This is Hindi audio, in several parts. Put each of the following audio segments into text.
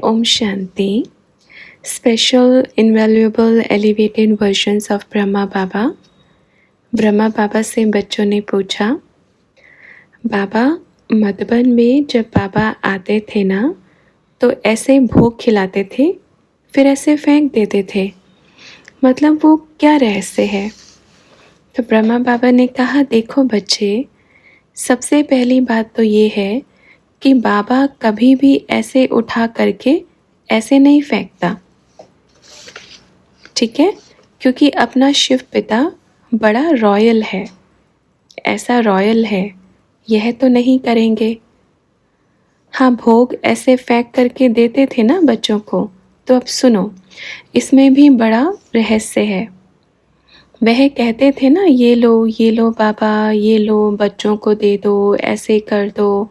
ओम शांति। Special invaluable elevated versions of Brahma Baba. Brahma Baba से बच्चों ने पूछा, बाबा मधुबन में जब बाबा आते थे ना तो ऐसे भोग खिलाते थे, फिर ऐसे फेंक देते थे, मतलब वो क्या रहस्य है? तो ब्रह्मा बाबा ने कहा, देखो बच्चे, सबसे पहली बात तो ये है कि बाबा कभी भी ऐसे उठा करके ऐसे नहीं फेंकता, ठीक है? क्योंकि अपना शिव पिता बड़ा रॉयल है, ऐसा रॉयल है, यह तो नहीं करेंगे। हाँ, भोग ऐसे फेंक करके देते थे ना बच्चों को, तो अब सुनो, इसमें भी बड़ा रहस्य है। वह कहते थे ना, ये लो बाबा, ये लो, बच्चों को दे दो, ऐसे कर दो।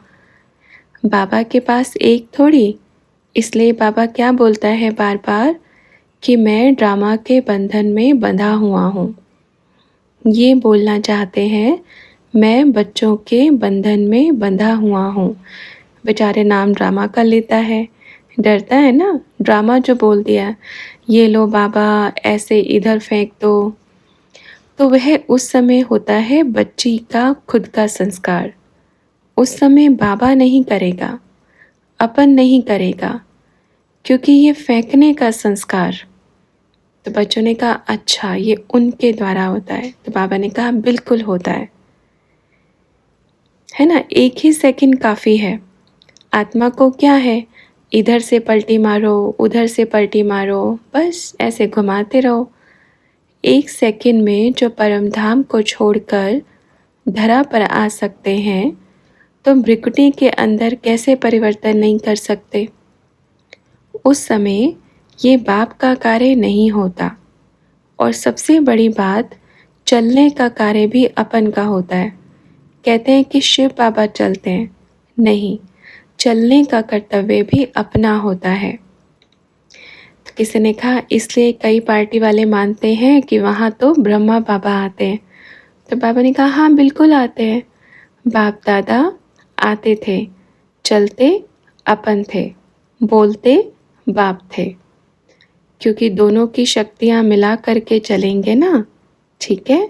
बाबा के पास एक थोड़ी, इसलिए बाबा क्या बोलता है बार बार कि मैं ड्रामा के बंधन में बंधा हुआ हूँ। ये बोलना चाहते हैं मैं बच्चों के बंधन में बंधा हुआ हूँ। बेचारे नाम ड्रामा का लेता है, डरता है ना, ड्रामा जो बोल दिया, ये लो बाबा, ऐसे इधर फेंक दो, तो वह उस समय होता है बच्ची का खुद का संस्कार। उस समय बाबा नहीं करेगा, अपन नहीं करेगा, क्योंकि ये फेंकने का संस्कार। तो बच्चों ने कहा, अच्छा ये उनके द्वारा होता है? तो बाबा ने कहा, बिल्कुल होता है ना। एक ही सेकंड काफ़ी है। आत्मा को क्या है, इधर से पलटी मारो, उधर से पलटी मारो, बस ऐसे घुमाते रहो। एक सेकंड में जो परम धाम को छोड़कर धरा पर आ सकते हैं, तो भ्रिकुटी के अंदर कैसे परिवर्तन नहीं कर सकते? उस समय ये बाप का कार्य नहीं होता। और सबसे बड़ी बात, चलने का कार्य भी अपन का होता है। कहते हैं कि शिव बाबा चलते हैं, नहीं, चलने का कर्तव्य भी अपना होता है। तो किसी ने कहा, इसलिए कई पार्टी वाले मानते हैं कि वहाँ तो ब्रह्मा बाबा आते हैं। तो बाबा ने कहा, हाँ बिल्कुल आते हैं, बाप दादा आते थे, चलते अपन थे, बोलते बाप थे, क्योंकि दोनों की शक्तियाँ मिला करके चलेंगे ना, ठीक है।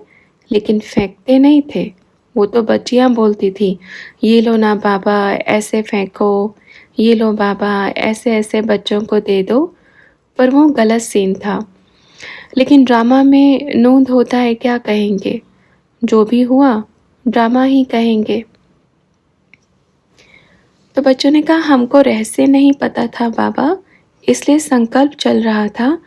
लेकिन फेंकते नहीं थे, वो तो बच्चियाँ बोलती थी, ये लो ना बाबा, ऐसे फेंको, ये लो बाबा, ऐसे ऐसे बच्चों को दे दो, पर वो गलत सीन था। लेकिन ड्रामा में नूंद होता है, क्या कहेंगे, जो भी हुआ ड्रामा ही कहेंगे। तो बच्चों ने कहा, हमको रहस्य नहीं पता था बाबा, इसलिए संकल्प चल रहा था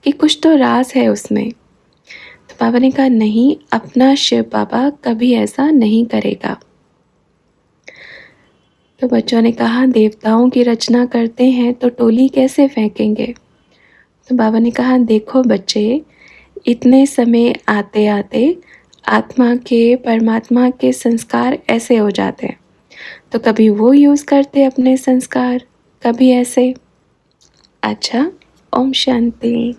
कि कुछ तो राज है उसमें। तो बाबा ने कहा, नहीं, अपना शिव बाबा कभी ऐसा नहीं करेगा। तो बच्चों ने कहा, देवताओं की रचना करते हैं तो टोली कैसे फेंकेंगे? तो बाबा ने कहा, देखो बच्चे, इतने समय आते आते आत्मा के, परमात्मा के संस्कार ऐसे हो जाते हैं, तो कभी वो यूज़ करते अपने संस्कार, कभी ऐसे। अच्छा, ओम शांति।